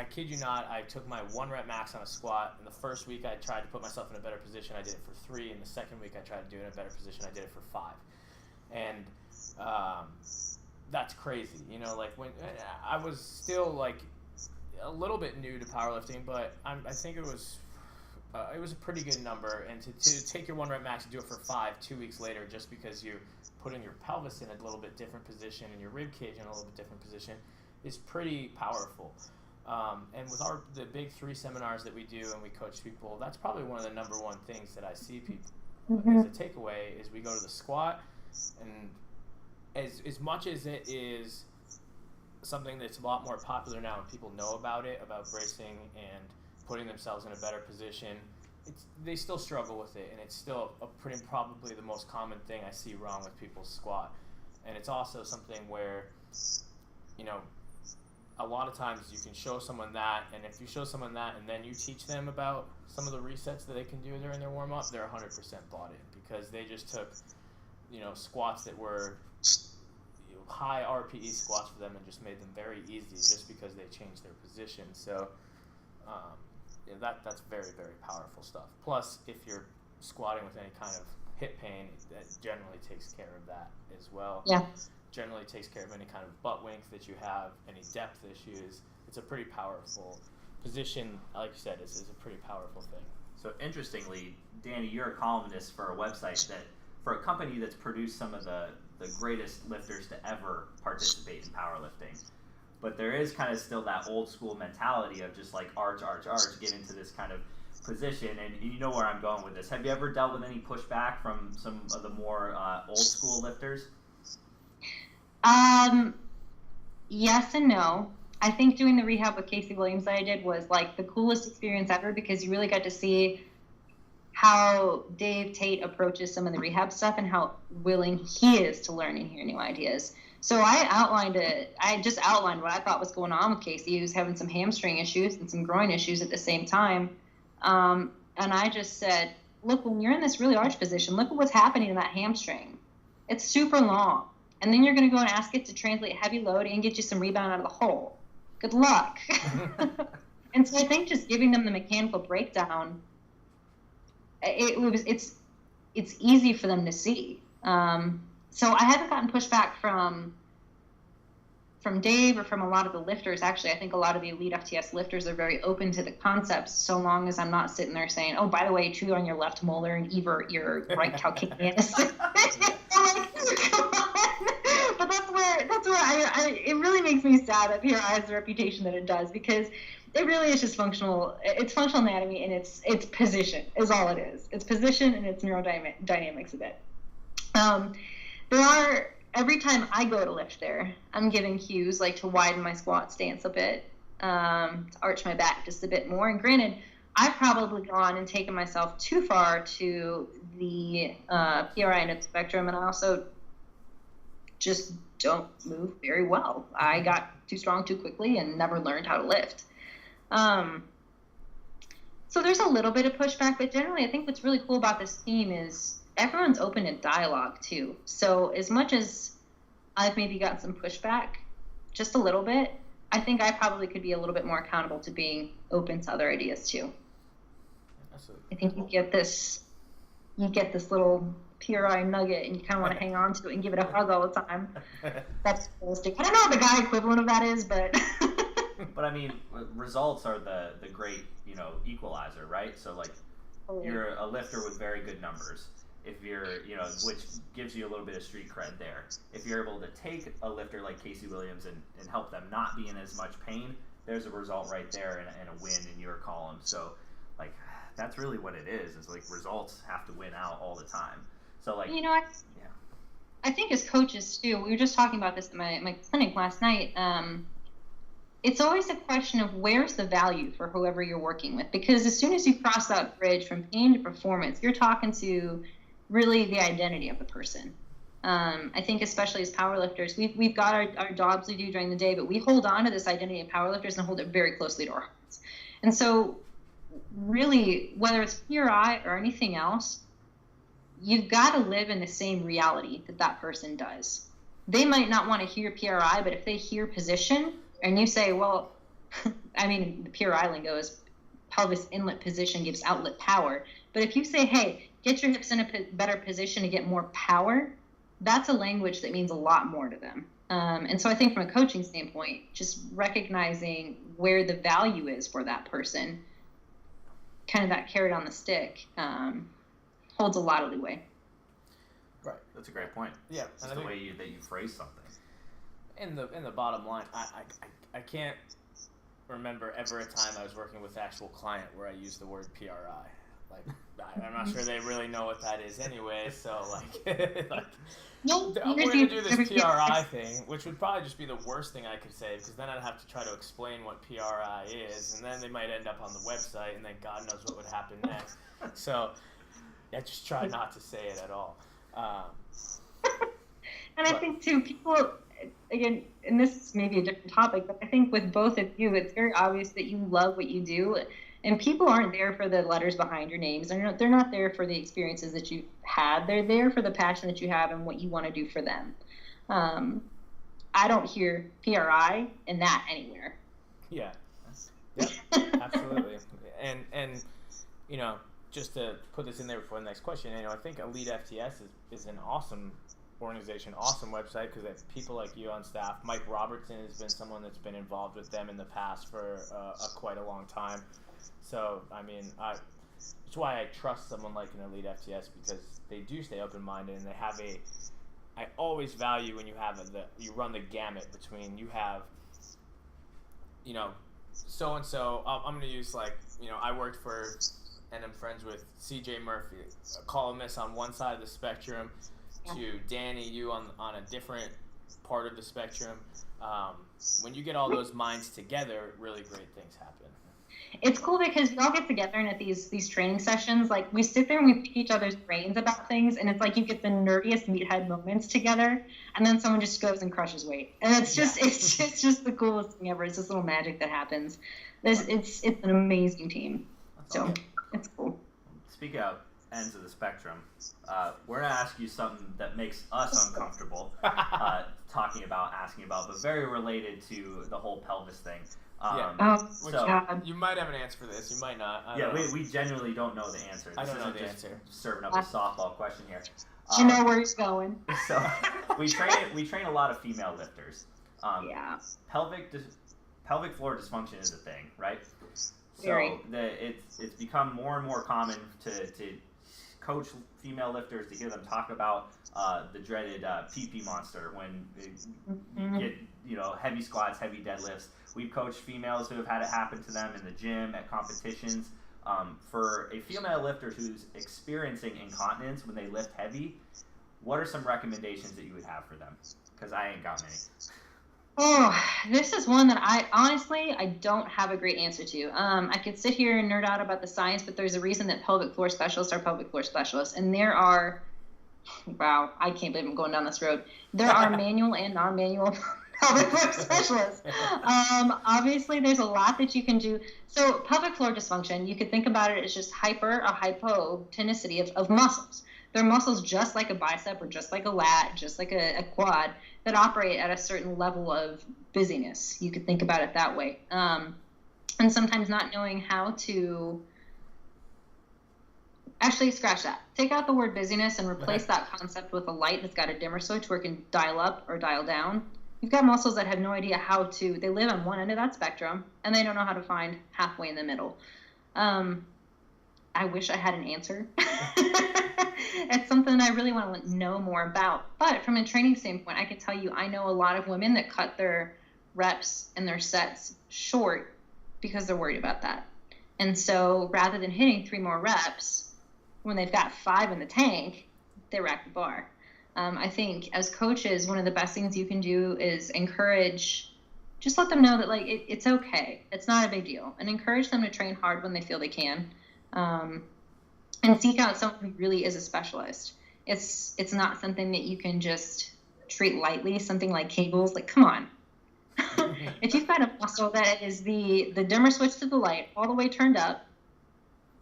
kid you not, I took my 1 rep max on a squat. In the first week, I tried to put myself in a better position. I did it for 3. In the second week, I tried to do it in a better position. I did it for 5. And that's crazy. When I was still a little bit new to powerlifting, but I think it was a pretty good number. And to take your 1 rep max and do it for 5 2 weeks later, just because you're putting your pelvis in a little bit different position and your rib cage in a little bit different position, is pretty powerful. And with the big 3 seminars that we do and we coach people, that's probably one of the number one things that I see people as a takeaway is we go to the squat, and as much as it is something that's a lot more popular now and people know about bracing and putting themselves in a better position, they still struggle with it, and it's still probably the most common thing I see wrong with people's squat. And it's also something where, a lot of times you can show someone that, and if you show someone that and then you teach them about some of the resets that they can do during their warm-up, they're 100% bought in, because they just took, squats that were high RPE squats for them and just made them very easy just because they changed their position. So that's very, very powerful stuff. Plus, if you're squatting with any kind of hip pain, that generally takes care of that as well. Yeah. Generally takes care of any kind of butt wink that you have, any depth issues. It's a pretty powerful position. Like you said, is a pretty powerful thing. So interestingly, Dani, you're a columnist for a website for a company that's produced some of the greatest lifters to ever participate in powerlifting. But there is kind of still that old school mentality of just arch, get into this kind of position. And you know where I'm going with this. Have you ever dealt with any pushback from some of the more old school lifters? Yes and no. I think doing the rehab with Casey Williams that I did was the coolest experience ever, because you really got to see how Dave Tate approaches some of the rehab stuff and how willing he is to learn and hear new ideas. So I just outlined what I thought was going on with Casey. He was having some hamstring issues and some groin issues at the same time. And I just said, look, when you're in this really arch position, look at what's happening in that hamstring. It's super long. And then you're going to go and ask it to translate heavy load and get you some rebound out of the hole. Good luck. And so I think just giving them the mechanical breakdown, it's easy for them to see. So I haven't gotten pushback from from Dave or from a lot of the lifters, actually, I think a lot of the EliteFTS lifters are very open to the concepts, so long as I'm not sitting there saying, oh, by the way, chew on your left molar and evert your right calcaneus. But that's where it really makes me sad that PRI has the reputation that it does, because it really is just functional. It's functional anatomy, and it's position is all it is. It's position and it's neurodynamics a bit. Every time I go to lift there, I'm giving cues like to widen my squat stance a bit, to arch my back just a bit more. And granted, I've probably gone and taken myself too far to the PRI end of the spectrum, and I also just don't move very well. I got too strong too quickly and never learned how to lift. So there's a little bit of pushback, but generally I think what's really cool about this team is everyone's open to dialogue too. So as much as I've maybe gotten some pushback, just a little bit, I think I probably could be a little bit more accountable to being open to other ideas too. Absolutely. I think you get this little PRI nugget and you kind of want to hang on to it and give it a hug all the time. That's realistic. I don't know what the guy equivalent of that is, but But I mean, results are the great, equalizer, right? So like, you're a lifter with very good numbers. If you're, which gives you a little bit of street cred there. If you're able to take a lifter like Casey Williams and help them not be in as much pain, there's a result right there and a win in your column. So, like, that's really what it is. It's like results have to win out all the time. So, like, I think as coaches too, we were just talking about this at my clinic last night. It's always a question of where's the value for whoever you're working with, because as soon as you cross that bridge from pain to performance, you're talking to really the identity of the person. I think especially as powerlifters, we've got our jobs we do during the day, but we hold on to this identity of powerlifters and hold it very closely to our hearts. And so really, whether it's PRI or anything else, you've got to live in the same reality that person does. They might not want to hear PRI, but if they hear position and you say, well, I mean, the PRI lingo is pelvis inlet position gives outlet power. But if you say, hey, get your hips in a better position to get more power, that's a language that means a lot more to them. And so I think from a coaching standpoint, just recognizing where the value is for that person, kind of that carrot on the stick, holds a lot of leeway. Right. That's a great point. Yeah. It's the way that you phrase something. In the bottom line, I can't remember ever a time I was working with an actual client where I used the word PRI. Like, I'm not sure they really know what that is anyway, so like we're going to do this PRI thing, which would probably just be the worst thing I could say, because then I'd have to try to explain what PRI is, and then they might end up on the website, and then God knows what would happen next. So I just try not to say it at all. And I think, too, people, again, and this is maybe a different topic, but I think with both of you, it's very obvious that you love what you do. And people aren't there for the letters behind your names. They're not there for the experiences that you've had. They're there for the passion that you have and what you want to do for them. I don't hear PRI in that anywhere. Yeah. Yep. Absolutely. And just to put this in there before the next question, I think EliteFTS is an awesome organization, awesome website, because they have people like you on staff. Mike Robertson has been someone that's been involved with them in the past for quite a long time. So, I mean, that's why I trust someone like an EliteFTS, because they do stay open-minded, and they have I always value when you have you run the gamut between, you have, so-and-so, I'm going to use, I worked for, and I'm friends with CJ Murphy, a columnist on one side of the spectrum, to Dani, you on a different part of the spectrum. When you get all those minds together, really great things happen. It's cool because we all get together and at these training sessions, like we sit there and we pick each other's brains about things, and it's like you get the nerdiest meathead moments together, and then someone just goes and crushes weight, and it's just the coolest thing ever. It's this little magic that happens. It's an amazing team. So it's cool. Speaking of ends of the spectrum, we're gonna ask you something that makes us uncomfortable asking about, but very related to the whole pelvis thing. You might have an answer for this. You might not. We genuinely don't know the answer. I don't know the answer. Serving up a softball question here. You know where he's going. So we train a lot of female lifters. Pelvic floor dysfunction is a thing, right? Very. So it's become more and more common to coach female lifters, to hear them talk about the dreaded PP monster when they get, heavy squats, heavy deadlifts. We've coached females who have had it happen to them in the gym, at competitions. For a female lifter who's experiencing incontinence when they lift heavy, what are some recommendations that you would have for them? Because I ain't got many. Oh, this is one that I don't have a great answer to. I could sit here and nerd out about the science, but there's a reason that pelvic floor specialists are pelvic floor specialists. And there are, wow, I can't believe I'm going down this road. There are manual and non-manual pelvic floor specialists. Obviously, there's a lot that you can do. So pelvic floor dysfunction, you could think about it as just hyper or hypotonicity of muscles. They're muscles just like a bicep or just like a lat, just like a quad, that operate at a certain level of busyness. You could think about it that way. And sometimes not knowing how to actually scratch that. Take out the word busyness and replace that concept with a light that's got a dimmer switch where it can dial up or dial down. You've got muscles that have no idea how to, they live on one end of that spectrum and they don't know how to find halfway in the middle. I wish I had an answer. It's something I really want to know more about. But from a training standpoint, I can tell you, I know a lot of women that cut their reps and their sets short because they're worried about that. And so rather than hitting 3 more reps, when they've got 5 in the tank, they rack the bar. I think as coaches, one of the best things you can do is encourage, just let them know that it's okay. It's not a big deal. And encourage them to train hard when they feel they can. And seek out someone who really is a specialist. It's not something that you can just treat lightly, something like cables. Come on. If you've got a muscle that is the dimmer switch to the light all the way turned up,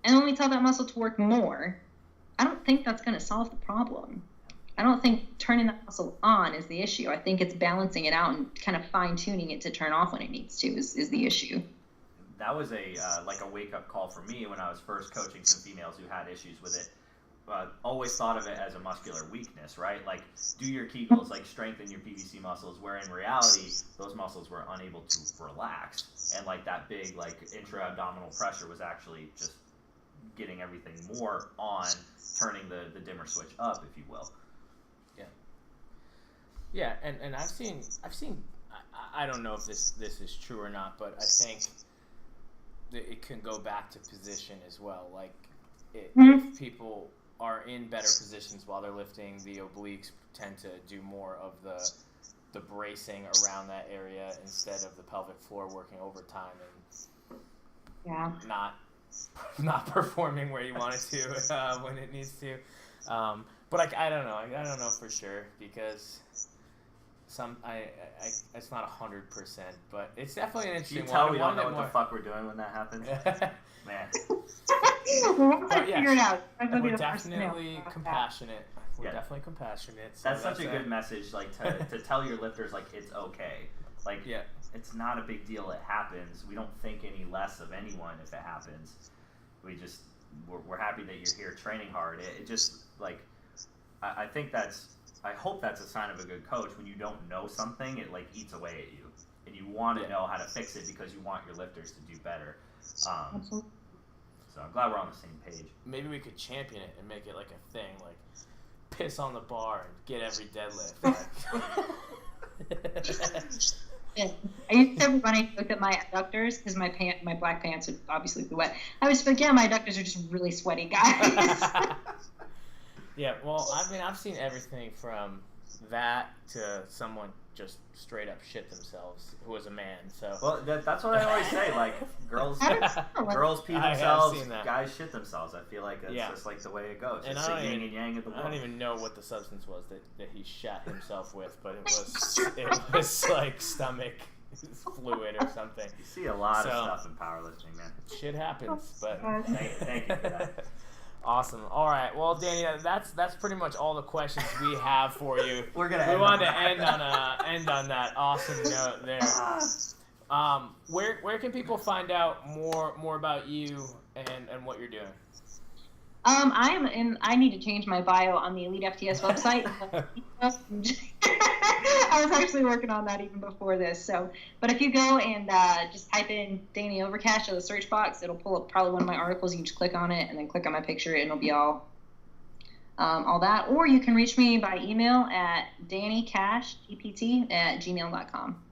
and only tell that muscle to work more, I don't think that's going to solve the problem. I don't think turning that muscle on is the issue. I think it's balancing it out and kind of fine-tuning it to turn off when it needs to is the issue. That was a wake-up call for me when I was first coaching some females who had issues with it. Always thought of it as a muscular weakness, right? Do your Kegels, strengthen your PVC muscles, where in reality, those muscles were unable to relax. And that big, intra-abdominal pressure was actually just getting everything more on, turning the dimmer switch up, if you will. Yeah, and I've seen. I don't know if this is true or not, but I think it can go back to position as well. If people are in better positions while they're lifting, the obliques tend to do more of the bracing around that area instead of the pelvic floor working overtime and not performing where you want it to when it needs to. But I don't know. I don't know for sure because it's not 100%, but it's definitely an interesting one. You tell we don't know what the fuck we're doing when that happens? Man. Figure it out. We're definitely compassionate. We're definitely compassionate. So that's such a good message, to tell your lifters, it's okay. It's not a big deal. It happens. We don't think any less of anyone if it happens. We're happy that you're here training hard. It just, I hope that's a sign of a good coach. When you don't know something, it eats away at you, and you want to know how to fix it because you want your lifters to do better. So I'm glad we're on the same page. Maybe we could champion it and make it a thing, piss on the bar and get every deadlift. I used to, when I looked at my adductors, because my black pants would obviously be wet, I was like, my adductors are just really sweaty, guys. Yeah, well, I've seen everything from that to someone just straight up shit themselves who was a man. So well, that's what I always say. Girls pee themselves, guys shit themselves. I feel like that's just the way it goes. And it's the yin and yang of the world. I don't even know what the substance was that he shat himself with, but it was stomach fluid or something. You see a lot of stuff in powerlifting, man. Shit happens, but thank you for that. Awesome. All right. Well, Danny, that's pretty much all the questions we have for you. We wanted to end on that awesome note there. Where can people find out more about you and what you're doing? I need to change my bio on the EliteFTS website. I was actually working on that even before this. So, but if you go and just type in Dani Overcash in the search box, it'll pull up probably one of my articles. You can just click on it and then click on my picture, and it'll be all that. Or you can reach me by email at danicashgpt@gmail.com.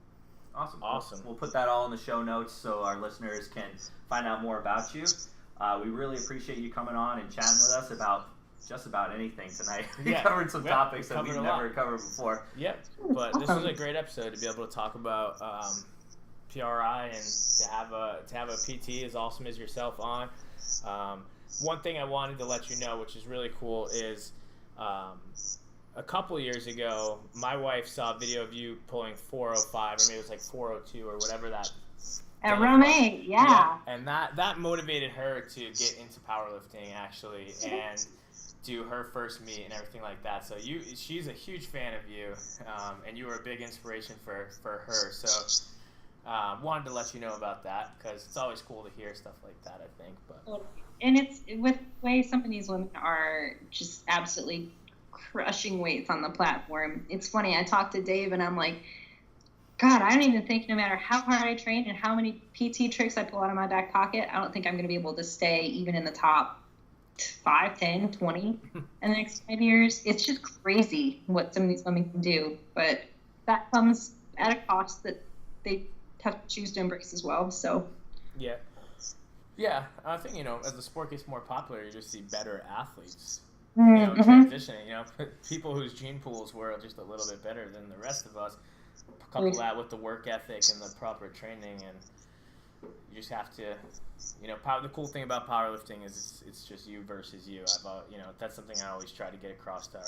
Awesome. We'll put that all in the show notes so our listeners can find out more about you. We really appreciate you coming on and chatting with us about just about anything tonight. We covered some topics that we've never covered before. Yep, but this was a great episode to be able to talk about PRI and to have a PT as awesome as yourself on. One thing I wanted to let you know, which is really cool, is a couple years ago, my wife saw a video of you pulling 405, or maybe it was like 402 or whatever that. At room 8, yeah. And that motivated her to get into powerlifting, actually, and do her first meet and everything like that. So she's a huge fan of you, and you were a big inspiration for her. So wanted to let you know about that, because it's always cool to hear stuff like that, I think. But and it's with the way some of these women are just absolutely crushing weights on the platform. It's funny, I talked to Dave and I'm like, God, I don't even think, no matter how hard I train and how many PT tricks I pull out of my back pocket, I don't think I'm going to be able to stay even in the top 5, 10, 20 in the next 5 years. It's just crazy what some of these women can do, but that comes at a cost that they have to choose to embrace as well. So yeah, I think, as the sport gets more popular, you just see better athletes transitioning. People whose gene pools were just a little bit better than the rest of us. Couple that with the work ethic and the proper training, and you just have to, the cool thing about powerlifting is it's just you versus you. That's something I always try to get across to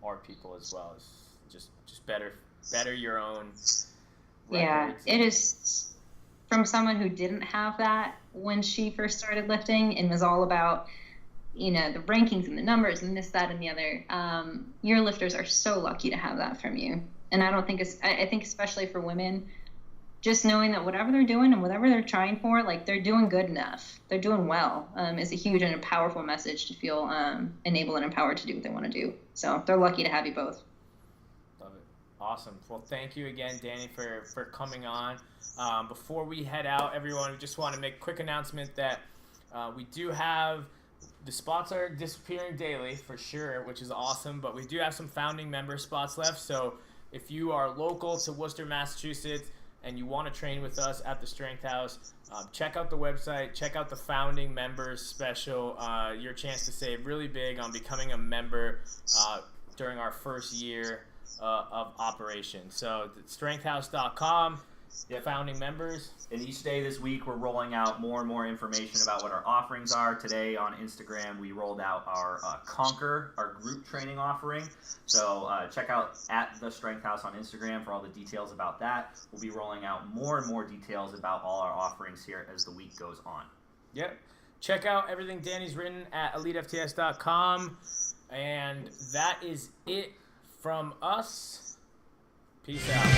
our people as well, is just better your own records. It is, from someone who didn't have that when she first started lifting and was all about the rankings and the numbers and this, that, and the other. Your lifters are so lucky to have that from you. And I think especially for women, just knowing that whatever they're doing and whatever they're trying for, like, they're doing good enough, they're doing well, is a huge and a powerful message to feel enabled and empowered to do what they want to do. So they're lucky to have you both. Love it. Awesome. Well, thank you again, Dani, for coming on. Before we head out, everyone, we just want to make a quick announcement that we do have, the spots are disappearing daily for sure, which is awesome, but we do have some founding member spots left. So if you are local to Worcester, Massachusetts, and you want to train with us at the Strength House, check out the website, check out the founding members special, your chance to save really big on becoming a member during our first year of operation. So strengthhouse.com, founding members. And each day this week, we're rolling out more and more information about what our offerings are. Today on Instagram, we rolled out our Conquer, our group training offering. So check out at the Strength House on Instagram for all the details about that. We'll be rolling out more and more details about all our offerings here as the week goes on. Yep. Check out everything Dani's written at EliteFTS.com. And that is it from us. Peace out.